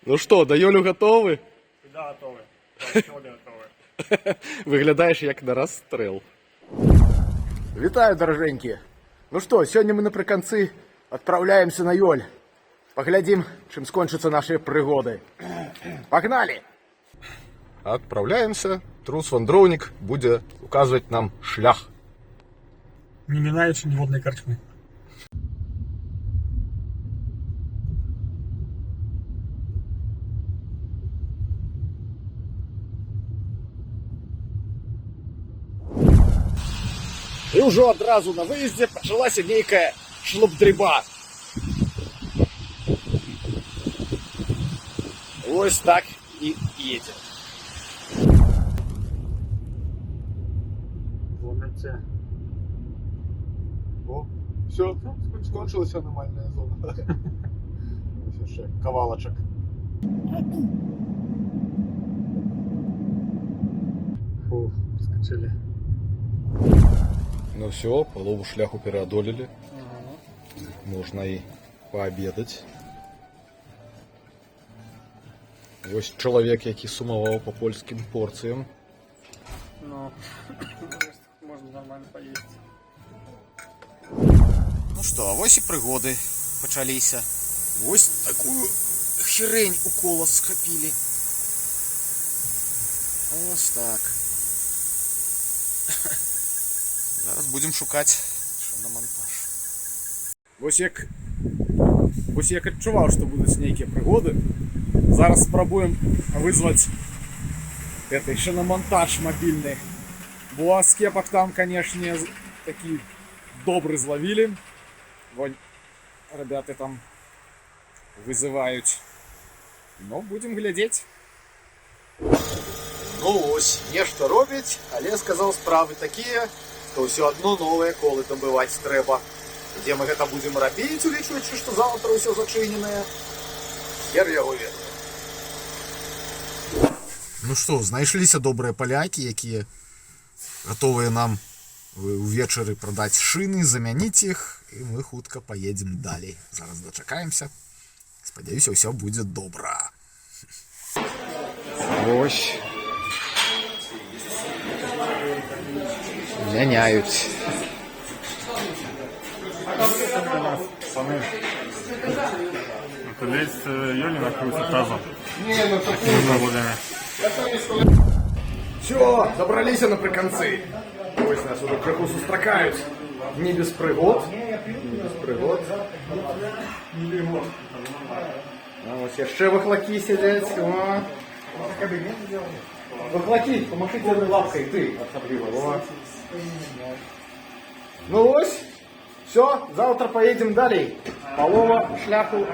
Ну що, до Йолю готові? Да, готовы. Сегодня готовы. Виглядаєш як на розстріл. Вітаю, дороженькі. Ну що, сьогодні ми наприкінці відправляємося на Йоль. Поглядім, чим скончаться наші пригоди. Погнали! Відправляємося. Трус-вандровник буде указувати нам шлях. Не минающий водной корчмы. І вже одразу на виїзді почалася нейкая шлюбдріба. Ось так і їде. Волнуйте. О, все, скончилась аномальная зона. Ось ще кавалочок. Фу, скачали. Ну все, полову шляху переодолели. Можно и пообедать. Ось чоловік, який сумував по польським порціям. Ну, можно нормально поесть. Ну що, ось і пригоди почалися. Ось таку херень у колос схопили. Ось так. Зараз будемо шукати, що на монтаж. Ось як відчував, що будуть ніякі пригоди. Зараз спробуємо визвати ще на монтаж мобільний. Бо скепок там, конечно, такі добрі зловили. Вон, ребята там визивають. Ну, будемо глядіти. Ну ось, нешта робить, але сказав, справи такі, що все одно нове коли добивати треба. Де ми це будемо робити, улічуючи, що завтра все зачинене. Хер його ведає. Ну що, знайшлися добрі поляки, які готові нам увечері продати шини, замінити їх, і ми хутко поїдемо далі. Зараз дочекаємося. Сподіваюся, все буде добре. Ось. Ганяють. Это здесь Йоли накрылся тазом. Не, ну Такими заводами. Все, добрались наприкінці. Ось нас уже криху зустракають. Не без пригод. Не без пригод. А ось ще вихлаки сидять. О. Вихлаки, помашите лапкою, ти особливо. О. Ну ось. Все, завтра поедем далі. Полова шляху.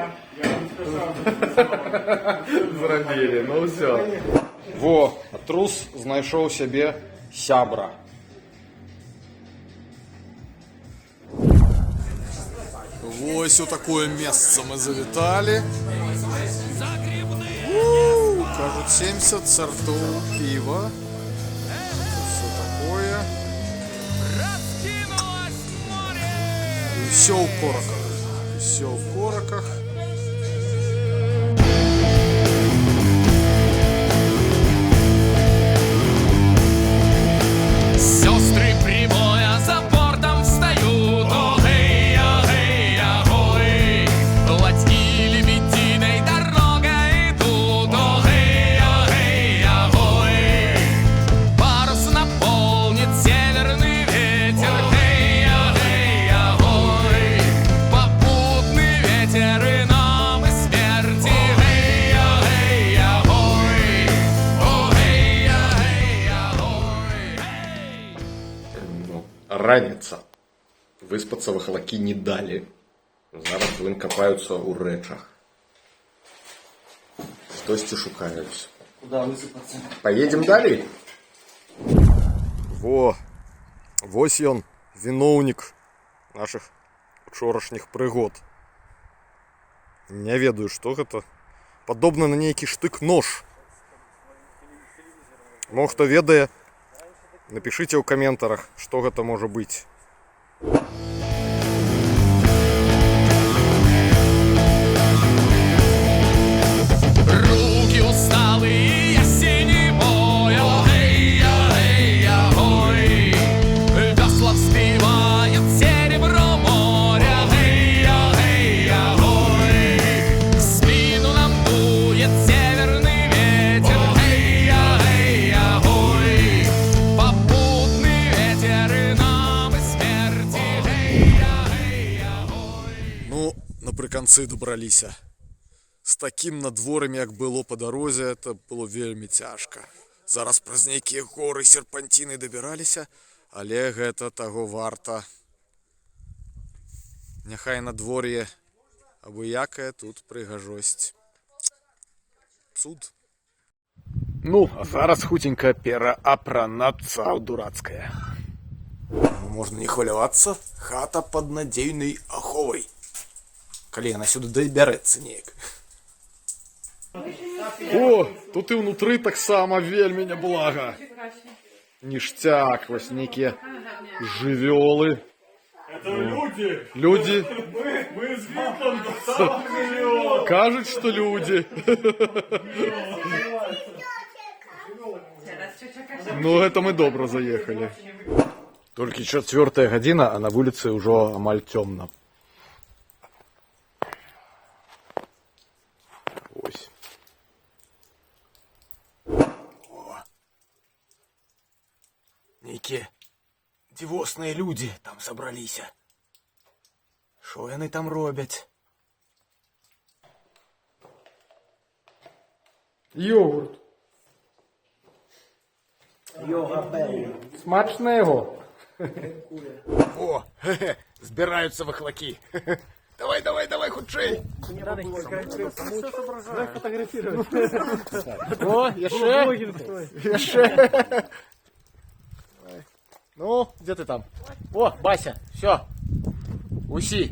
Зробили, ну все. Во, трус знайшов себе сябра. Ось у такое место мы завитали. Кажут, 70 сортов пива. Все такое. И все в короках. Все в короках. Сестры прибоя за бортом встают. Ой, ой, ой, ладьи лебединой дорогой идут. Ой, ой, ой, парус наполнит северный ветер. Ой, ой, ой, попутный ветер и нам и смерти. Ой, ой, ой, ой, ой, ой. Раніца. Выспаться вихлаки не дали. Зараз вони копаються у речах. Хтось шукають. Куда высыпаться? Поедем далі? Во, ось ён, виновник наших учорашніх пригод. Не ведаю, што гэта. Падобна на нейкі штык-нож. Мо хто ведае, напишите ў каментарах, што гэта можа быць. Молодцы, добраліся. З таким надвор'ям, як було по дорозі, це було вельми тяжко. Зараз праз нейкія горы серпантины добіраліся, але гэта таго варта. Няхай надвор'е абыякае, тут прыгажосць. Цуд. Ну, а зараз хутенька пераапранацца дурацкая. Можна не хвалявацца, хата пад надзейнай аховай. Калі яна сюды дабярэцца неяк. О, тут і ўнутры таксама вельмі няблага. Ніштяк, вось нейкія жывёлы. Это люди! Люди. Мы с Витландом там живем! Кажуть, што люди. Ну, гэта мы добра заехалі. Толькі 4 гадзіна, а на вуліцы ўжо амаль цёмна. Ось. О. Нейкія дзівосныя людзі там сабраліся. Што яны там робяць? Йогурт. Смачно його. О, збираються вихлаки. Давай, давай, давай, худший. О, еще. Ну, где ты там? О, Бася, все. Усі.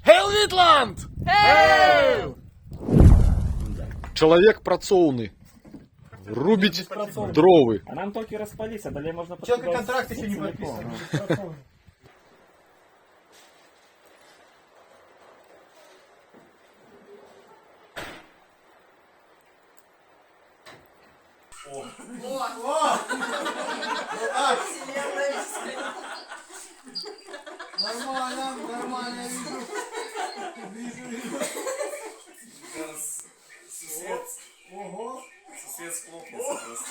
Хейл Вітланд! Хейл! Чоловік працовний. Рубить дровы. А нам только распалиться, далее можно... Человек контракт еще не подписан. Нормально, нормально, я вижу. Ого. Сосед схлопнулся просто.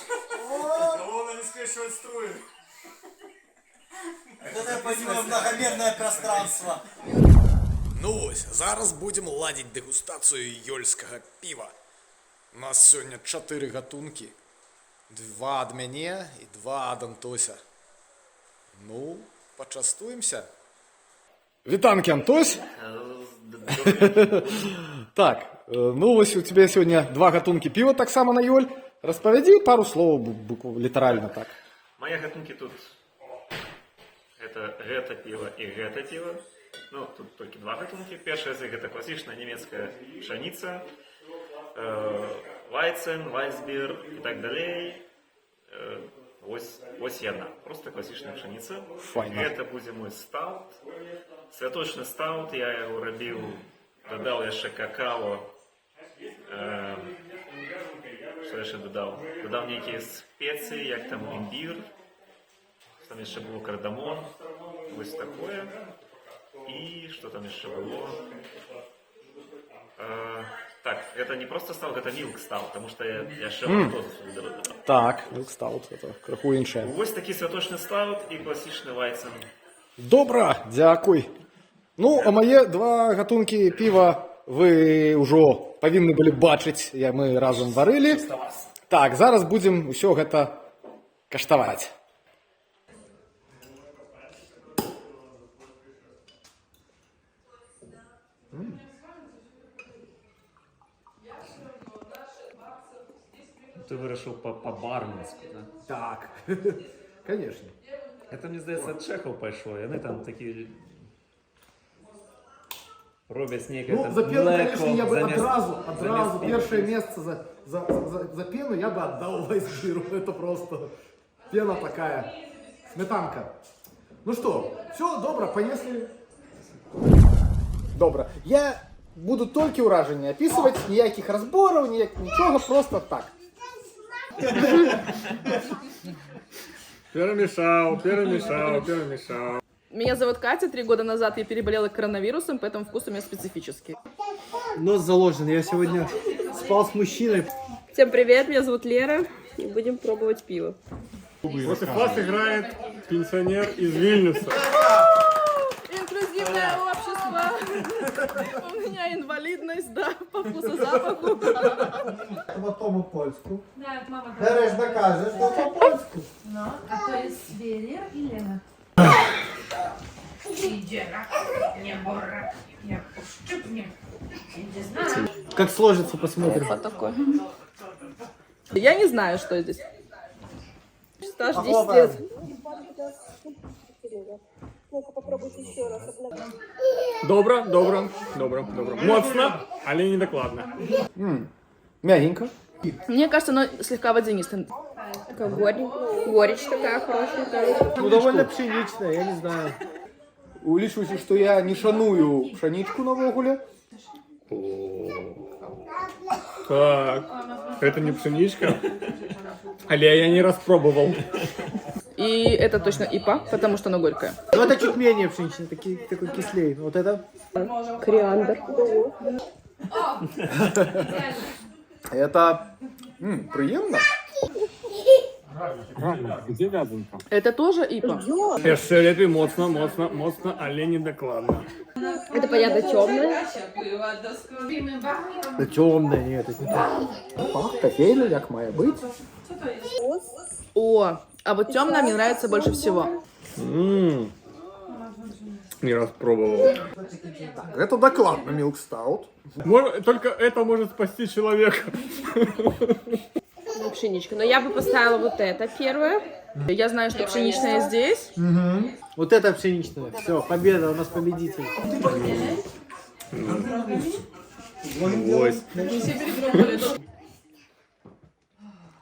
Кого нам скрещивать струи? Это поднимаем многомерное пространство. Ну ось, зараз будем ладить дегустацию ёльскага пива. У нас сегодня 4 гатунки. 2 ад мяне и 2 ад Антося. Ну, почастуемся. Витанки, Антось. Так, ну ось у тебя сегодня 2 гатунки пива так само на ёль. Расповеди пару слов, литерально так. Мои гатунки тут это гэта пиво и гэта пиво. Ну, тут только 2 гатунки. Первый из них это классичная немецкая пшеница, Weizen, Weissbier и так далее. Ось яна. Просто классичная пшеница. Файна. Это будет мой стаут. Святочный стаут, я его робил, додал яшчэ какао. Что яшчэ додал? Додал некие специи, як там имбир. Там еще был кардамон. Вот такое. И что там еще было? Так, это не просто стаут, это милк стаут, потому что я еще лактозу додал. Так, милк стаут, это краху іншае. Вот такий святочний стаут і класичний вайцен. Добра, дякуй. Ну, а мае 2 гатункі піва вы ўжо павінны былі бачыць, мы разам варылі. Так, зараз будзем усё гэта каштаваць. Ты вирішив по-барменську, да? Так, конечно. Это, мне здається, от чехов пішло, і вони там такі роблять некое Ну, там за пену, конечно, я бы замість- одразу замість первое пива. место за пену я бы отдал Вайсбиру. Это просто пена такая, сметанка. Ну что, все, добро, понесли. Добре. Я буду тільки ураження описувати, ніяких розборів, нічого, просто так. Перемешал. Меня зовут Катя, 3 года назад я переболела коронавирусом, поэтому вкус у меня специфический. Нос заложен, я сегодня спал с мужчиной. Всем привет, меня зовут Лера, и будем пробовать пиво. Вот и класс играет пенсионер из Вильнюса. Инклюзивное общество! У меня инвалидность, да, по вкусу запаху. Тому польську. Да, мама Береш, докажеш, що по польську. Ну, а то есть Верер и Лена. Иди, не бурак, я ущипни. Иди, знаю. Как сложится, посмотрим. Вот такой. Я не знаю, что здесь. Стаж 10 Похлопаем. лет. Добре. Моцно, але не докладно. Мягенько. Мне кажется, оно слегка водянистое. Такая горечь такая хорошенькая. Ну, довольно пшеничная, я не знаю. Улічуся, що я не шаную пшеничку на вогуле. Так, это не пшеничка, але я не распробовал. И это точно ИПА, потому что оно горькое. Но это чуть менее пшеничный, такой кислей. Вот это... Кориандр. Это... приємно. Где вязанка? Это тоже ИПА. Ще лепі моцно, але не докладно. Это понятно темное. Это темное, нет, это не так. Пах, кофейный, як має бути. О, а вот темное мне нравится больше всего. Не распробовал. Это докладно, Milk Stout. Только это может спасти человека. Ну, пшеничка. Но я бы поставила вот это первое. Я знаю, что пшеничное здесь. Вот это пшеничное. Все, победа, у нас победитель. Ось.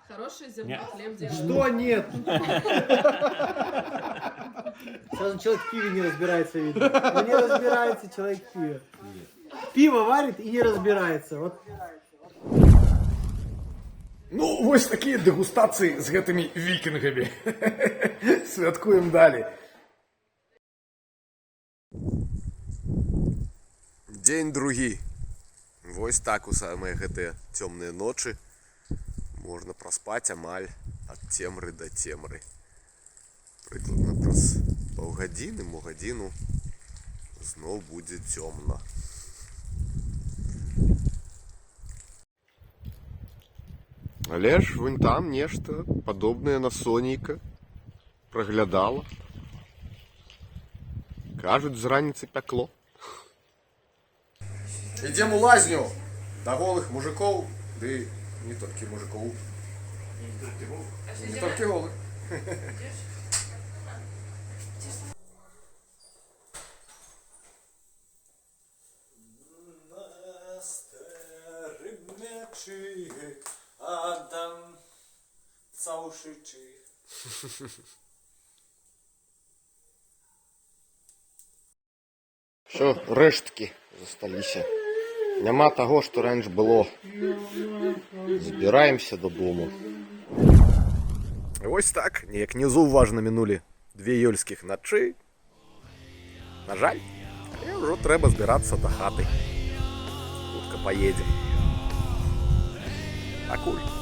Хороший зерно хлеб делает. Что нет? Сразу человек в пиве не разбирается, видно. Ну, не разбирается человек в пиве. Пиво варит и не разбирается. Вот. Ну, ось такі дегустації з гэтымі вікінгамі. Святкуємо далі. Дзень другі. Вось так у самыя гэтыя цёмныя ночы можна праспаць амаль ад цемры да цемры. Прыкладна праз паўгадзіны, гадзіну зноў будзе цёмна. Але ж вон там нешта падобнае на сонейка праглядала. Кажуць, з раніцы пякло. Ідзем у лазню да голых мужикоў, ды не толькі мужикоў. Не толькі голых. Адам Цаушичи. Що, рештки засталіся. Нема таго, што раньш было. Збіраемся додому. Ось так, неяк незаўважна мінулі 2 ёльскіх начы. На жаль, але ўжо трэба збірацца да хаты. Хутка паедзем. Пакуль.